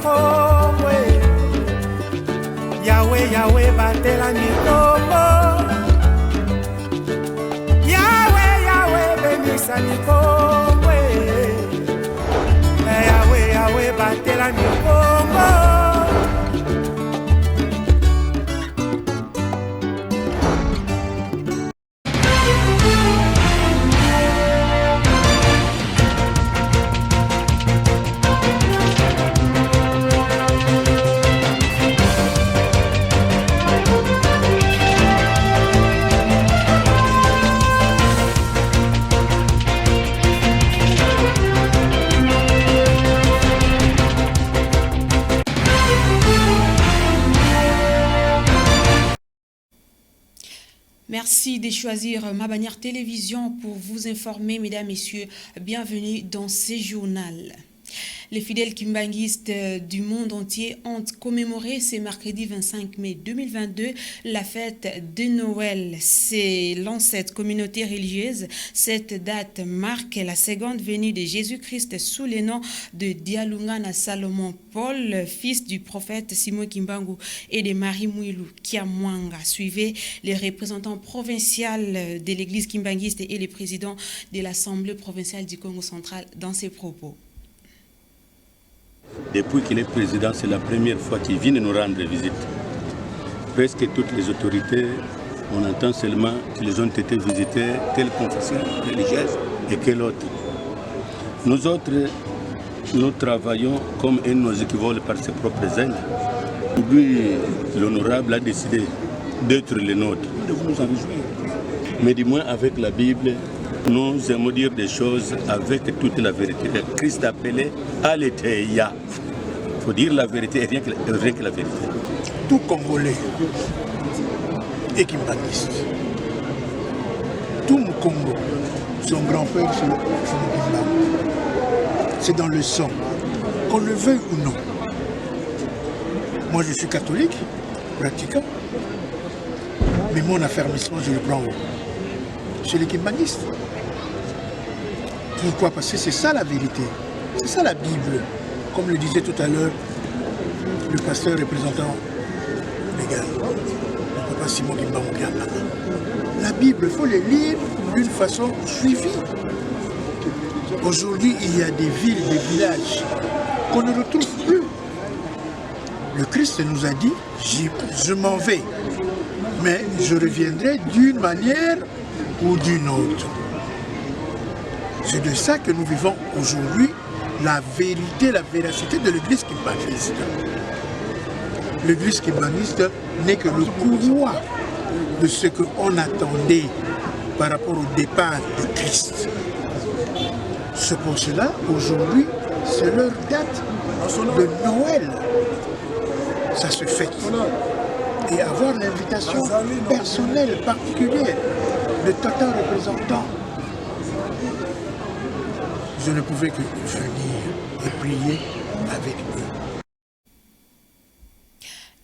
Kongo. Yahweh, Yahweh, batela mikongo. Yahweh, Yahweh, benisa mikongo. Yahweh, Yahweh, batela mikongo. Merci de choisir ma bannière télévision pour vous informer, mesdames, messieurs. Bienvenue dans ce journal. Les fidèles kimbanguistes du monde entier ont commémoré ce mercredi 25 mai 2022 la fête de Noël. Selon cette communauté religieuse, cette date marque la seconde venue de Jésus-Christ sous le nom de Dialungana Salomon Paul, fils du prophète Simon Kimbangu et de Marie Mouilou Kiamwanga. Suivez les représentants provinciaux de l'église kimbanguiste et le président de l'Assemblée provinciale du Congo central dans ses propos. Depuis qu'il est président, c'est la première fois qu'il vient nous rendre visite. Presque toutes les autorités, on entend seulement qu'ils ont été visités, telle confession religieuse et quelle autre. Nous autres, nous travaillons comme un oiseau qui vole par ses propres ailes. Lui, l'honorable a décidé d'être le nôtre. Nous devons nous en réjouir. Mais du moins avec la Bible, nous aimons dire des choses avec toute la vérité. Christ appelé Aletheia. Il faut dire la vérité et rien que la vérité. Tout Congolais est kimbanguiste. Tout Mukongo, son grand-père, c'est Kimbangu. C'est dans le sang, qu'on le veuille ou non. Moi, je suis catholique, pratiquant, mais mon affermissement, je le prends où? Chez les kimbanguistes. Pourquoi? Parce que c'est ça la vérité, c'est ça la Bible. Comme le disait tout à l'heure le pasteur représentant légal, le papa Simon Kimbangu. La Bible, il faut les lire d'une façon suivie. Aujourd'hui, il y a des villes, des villages qu'on ne retrouve plus. Le Christ nous a dit, je m'en vais, mais je reviendrai d'une manière ou d'une autre. C'est de ça que nous vivons aujourd'hui, la vérité, la véracité de l'église kimbanguiste. L'église kimbanguiste n'est que le courroie de ce qu'on attendait par rapport au départ de Christ. C'est pour cela, aujourd'hui, c'est leur date de Noël. Ça se fête. Et avoir l'invitation personnelle, particulière, de certains représentants, je ne pouvais que venir et prier avec eux.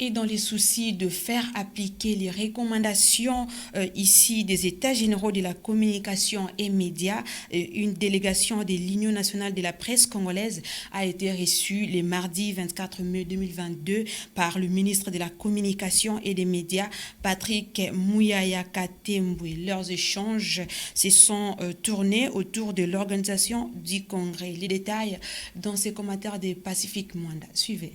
Et dans les soucis de faire appliquer les recommandations ici des États généraux de la communication et médias, une délégation de l'Union nationale de la presse congolaise a été reçue le mardi 24 mai 2022 par le ministre de la communication et des médias, Patrick Mouyaya Katembwe. Leurs échanges se sont tournés autour de l'organisation du congrès. Les détails dans ces commentaires de Pacifique Mwanda. Suivez.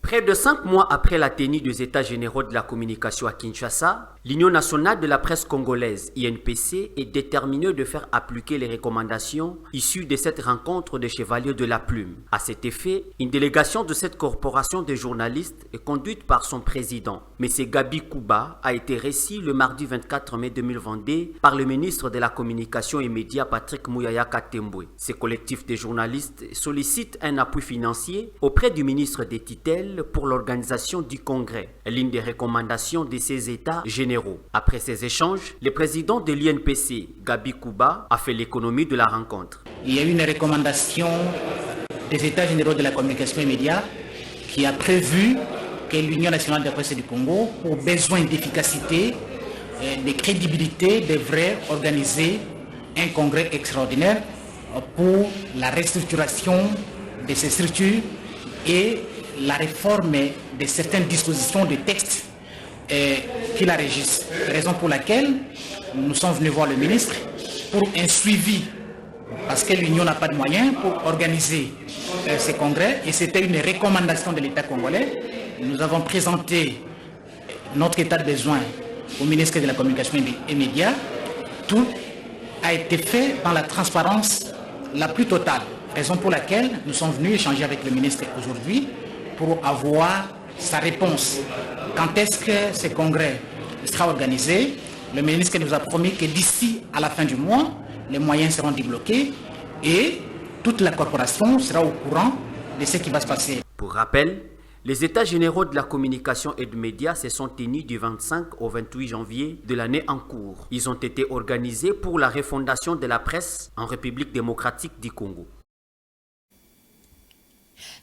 Près de 5 mois après la tenue des États généraux de la communication à Kinshasa, l'Union nationale de la presse congolaise, INPC, est déterminée de faire appliquer les recommandations issues de cette rencontre des chevaliers de la plume. À cet effet, une délégation de cette corporation de journalistes est conduite par son président, M. Gabi Kouba, a été reçu le mardi 24 mai 2022 par le ministre de la communication et médias Patrick Mouyaya Katembwe. Ce collectif de journalistes sollicite un appui financier auprès du ministre des tutelles pour l'organisation du congrès, l'une des recommandations de ces États généraux. Après ces échanges, le président de l'INPC, Gabi Kouba, a fait l'économie de la rencontre. Il y a eu une recommandation des États généraux de la communication et médias qui a prévu que l'Union nationale de la presse du Congo, pour besoin d'efficacité et de crédibilité, devrait organiser un congrès extraordinaire pour la restructuration de ces structures et la réforme de certaines dispositions de textes qui la régissent. Raison pour laquelle nous sommes venus voir le ministre pour un suivi, parce que l'Union n'a pas de moyens pour organiser ces congrès, et c'était une recommandation de l'État congolais. Nous avons présenté notre état de besoin au ministre de la Communication et Médias. Tout a été fait dans la transparence la plus totale. Raison pour laquelle nous sommes venus échanger avec le ministre aujourd'hui pour avoir sa réponse. Quand est-ce que ce congrès sera organisé? Le ministre nous a promis que d'ici à la fin du mois, les moyens seront débloqués et toute la corporation sera au courant de ce qui va se passer. Pour rappel, les États généraux de la communication et de médias se sont tenus du 25 au 28 janvier de l'année en cours. Ils ont été organisés pour la refondation de la presse en République démocratique du Congo.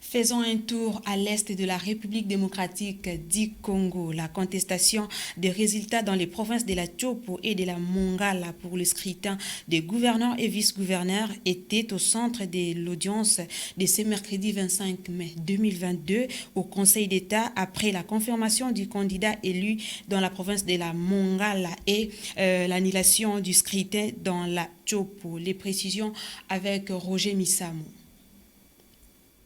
Faisons un tour à l'est de la République démocratique du Congo. La contestation des résultats dans les provinces de la Tchopo et de la Mongala pour le scrutin des gouverneurs et vice-gouverneurs était au centre de l'audience de ce mercredi 25 mai 2022 au Conseil d'État après la confirmation du candidat élu dans la province de la Mongala et l'annulation du scrutin dans la Tchopo. Les précisions avec Roger Misamo.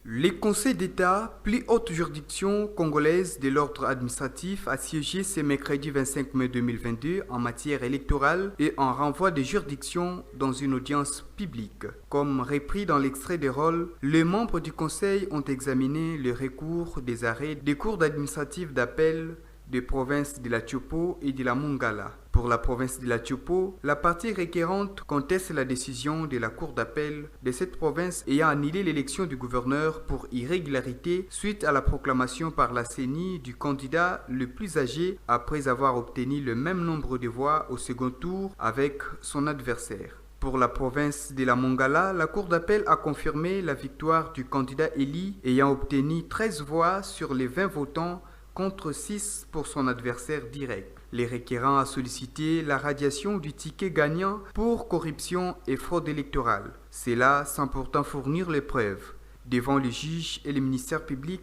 Le Conseil d'État, plus haute juridiction congolaise de l'ordre administratif, a siégé ce mercredi 25 mai 2022 en matière électorale et en renvoi de juridiction dans une audience publique. Comme repris dans l'extrait des rôles, les membres du Conseil ont examiné le recours des arrêts des cours administratives d'appel des provinces de la Tchopo et de la Mongala. Pour la province de la Tchopo, la partie requérante conteste la décision de la Cour d'appel de cette province ayant annulé l'élection du gouverneur pour irrégularité suite à la proclamation par la CENI du candidat le plus âgé après avoir obtenu le même nombre de voix au second tour avec son adversaire. Pour la province de la Mongala, la Cour d'appel a confirmé la victoire du candidat élu ayant obtenu 13 voix sur les 20 votants contre 6 pour son adversaire direct. Les requérants a sollicité la radiation du ticket gagnant pour corruption et fraude électorale. Cela sans pourtant fournir les preuves. Devant les juges et le ministère public,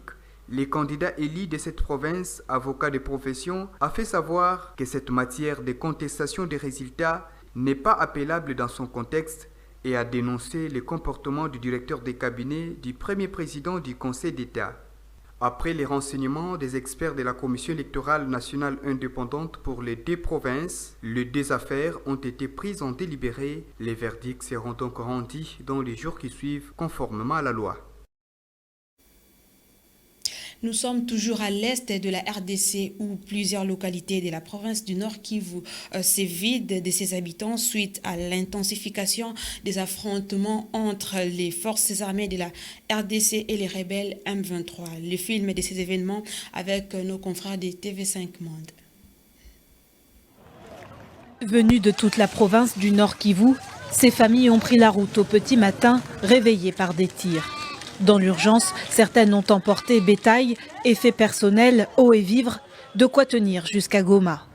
les candidats élus de cette province, avocats de profession, a fait savoir que cette matière de contestation des résultats n'est pas appellable dans son contexte et a dénoncé le comportement du directeur des cabinets du premier président du Conseil d'État. Après les renseignements des experts de la Commission électorale nationale indépendante pour les deux provinces, les deux affaires ont été prises en délibéré. Les verdicts seront donc rendus dans les jours qui suivent conformément à la loi. Nous sommes toujours à l'est de la RDC où plusieurs localités de la province du Nord Kivu se vident de ses habitants suite à l'intensification des affrontements entre les forces armées de la RDC et les rebelles M23. Le film de ces événements avec nos confrères de TV5 Monde. Venus de toute la province du Nord Kivu, ces familles ont pris la route au petit matin, réveillées par des tirs. Dans l'urgence, certaines ont emporté bétail, effets personnels, eau et vivres, de quoi tenir jusqu'à Goma.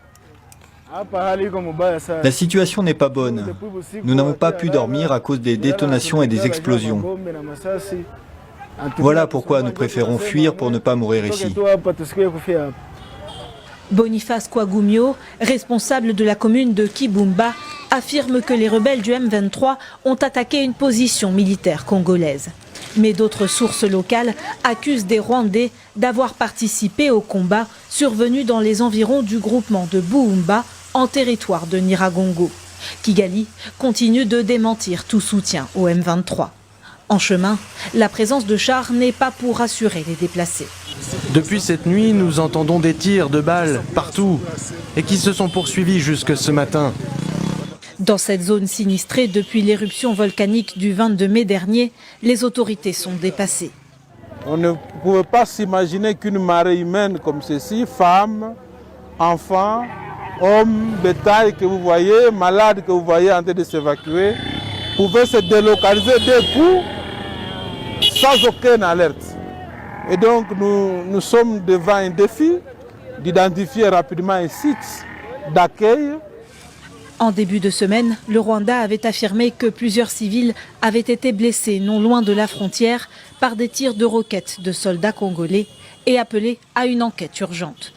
La situation n'est pas bonne. Nous n'avons pas pu dormir à cause des détonations et des explosions. Voilà pourquoi nous préférons fuir pour ne pas mourir ici. Boniface Kouagoumio, responsable de la commune de Kibumba, affirme que les rebelles du M23 ont attaqué une position militaire congolaise. Mais d'autres sources locales accusent des Rwandais d'avoir participé au combat survenu dans les environs du groupement de Buumba en territoire de Nyiragongo. Kigali continue de démentir tout soutien au M23. En chemin, la présence de chars n'est pas pour rassurer les déplacés. Depuis cette nuit, nous entendons des tirs de balles partout et qui se sont poursuivis jusque ce matin. Dans cette zone sinistrée depuis l'éruption volcanique du 22 mai dernier, les autorités sont dépassées. On ne pouvait pas s'imaginer qu'une marée humaine comme ceci, femmes, enfants, hommes, bétail que vous voyez, malades que vous voyez en train de s'évacuer, pouvait se délocaliser d'un coup sans aucune alerte. Et donc nous sommes devant un défi d'identifier rapidement un site d'accueil. En début de semaine, le Rwanda avait affirmé que plusieurs civils avaient été blessés non loin de la frontière par des tirs de roquettes de soldats congolais et appelé à une enquête urgente.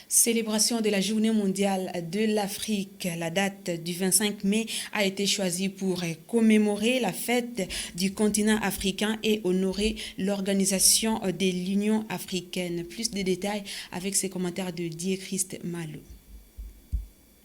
Célébration de la Journée mondiale de l'Afrique. La date du 25 mai a été choisie pour commémorer la fête du continent africain et honorer l'organisation de l'Union africaine. Plus de détails avec ces commentaires de Dié-Christ Malou.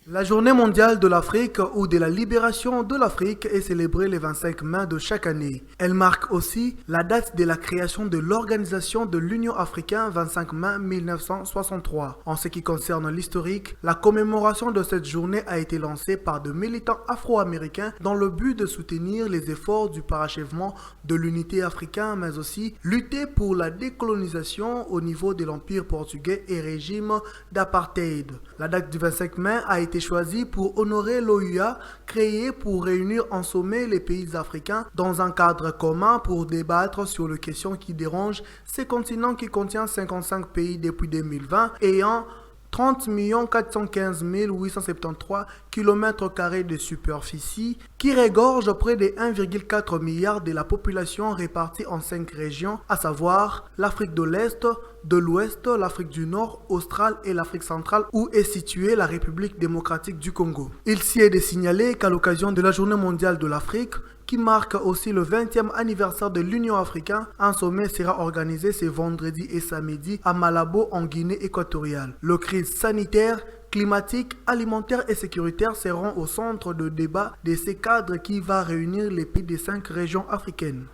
La Journée mondiale de l'Afrique ou de la libération de l'Afrique est célébrée le 25 mai de chaque année. Elle marque aussi la date de la création de l'Organisation de l'Union africaine 25 mai 1963. En ce qui concerne l'historique, la commémoration de cette journée a été lancée par de militants afro-américains dans le but de soutenir les efforts du parachèvement de l'unité africaine, mais aussi lutter pour la décolonisation au niveau de l'Empire portugais et régime d'apartheid. La date du 25 mai a été choisi pour honorer l'OUA, créée pour réunir en sommet les pays africains dans un cadre commun pour débattre sur les questions qui dérangent ce continent qui contient 55 pays depuis 2020 ayant 30 415 873 km² de superficie qui regorge près de 1,4 milliard de la population répartie en 5 régions, à savoir l'Afrique de l'Est, de l'Ouest, l'Afrique du Nord, Australe et l'Afrique centrale où est située la République démocratique du Congo. Il s'y est de signaler qu'à l'occasion de la Journée mondiale de l'Afrique, qui marque aussi le 20e anniversaire de l'Union africaine, un sommet sera organisé ce vendredi et samedi à Malabo en Guinée équatoriale. Les crises sanitaires, climatiques, alimentaires et sécuritaires seront au centre de débat de ces cadres qui va réunir les pays des 5 régions africaines.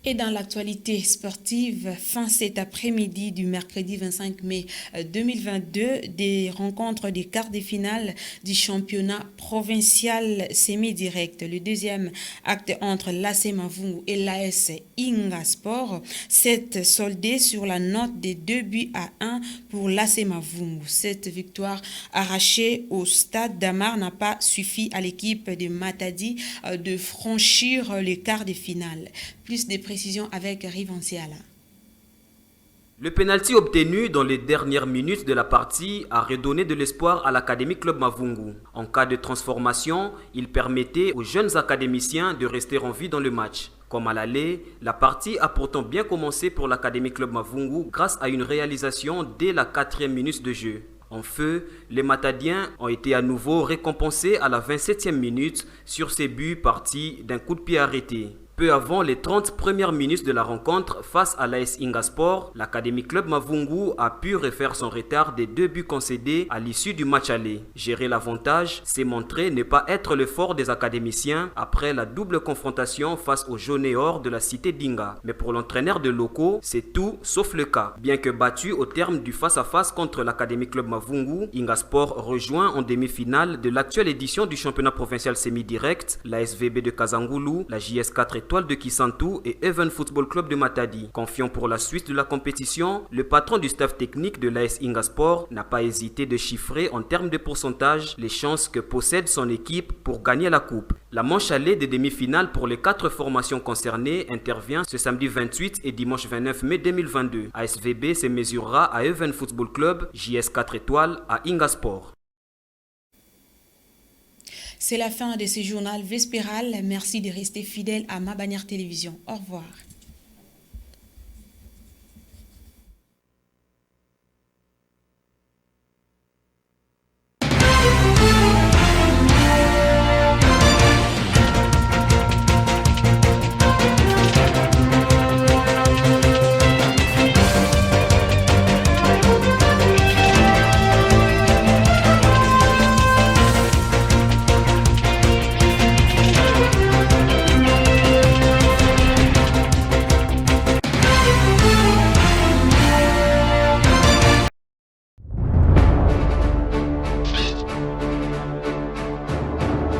Et dans l'actualité sportive, fin cet après-midi du mercredi 25 mai 2022, des rencontres des quarts de finale du championnat provincial semi-direct. Le deuxième acte entre l'AS Mavungu et l'AS Inga Sport s'est soldé sur la note de 2-1 pour l'AS Mavungu. Cette victoire arrachée au stade d'Amar n'a pas suffi à l'équipe de Matadi de franchir les quarts de finale. Plus de précisions avec Rivanciala. Le pénalty obtenu dans les dernières minutes de la partie a redonné de l'espoir à l'Académie Club Mavungu. En cas de transformation, il permettait aux jeunes académiciens de rester en vie dans le match. Comme à l'aller, la partie a pourtant bien commencé pour l'Académie Club Mavungu grâce à une réalisation dès la 4e minute de jeu. En feu, les Matadiens ont été à nouveau récompensés à la 27e minute sur ces buts partis d'un coup de pied arrêté. Peu avant les 30 premières minutes de la rencontre face à l'AS Inga Sport, l'Académie Club Mavungu a pu refaire son retard des 2 buts concédés à l'issue du match aller. Gérer l'avantage, c'est montrer ne pas être le fort des académiciens après la double confrontation face aux jaunes et or de la cité d'Inga. Mais pour l'entraîneur de locaux, c'est tout sauf le cas. Bien que battu au terme du face-à-face contre l'Académie Club Mavungu, Inga Sport rejoint en demi-finale de l'actuelle édition du championnat provincial semi-direct, la SVB de Kazangulu, la JS4 Étoile de Kisantu et Even Football Club de Matadi. Confiant pour la suite de la compétition, le patron du staff technique de l'AS Inga Sport n'a pas hésité de chiffrer en termes de pourcentage les chances que possède son équipe pour gagner la coupe. La manche allée des demi-finales pour les 4 formations concernées intervient ce samedi 28 et dimanche 29 mai 2022. ASVB se mesurera à Even Football Club, JS4 Étoiles à Inga Sport. C'est la fin de ce journal vespéral. Merci de rester fidèle à Ma Bannière Télévision. Au revoir.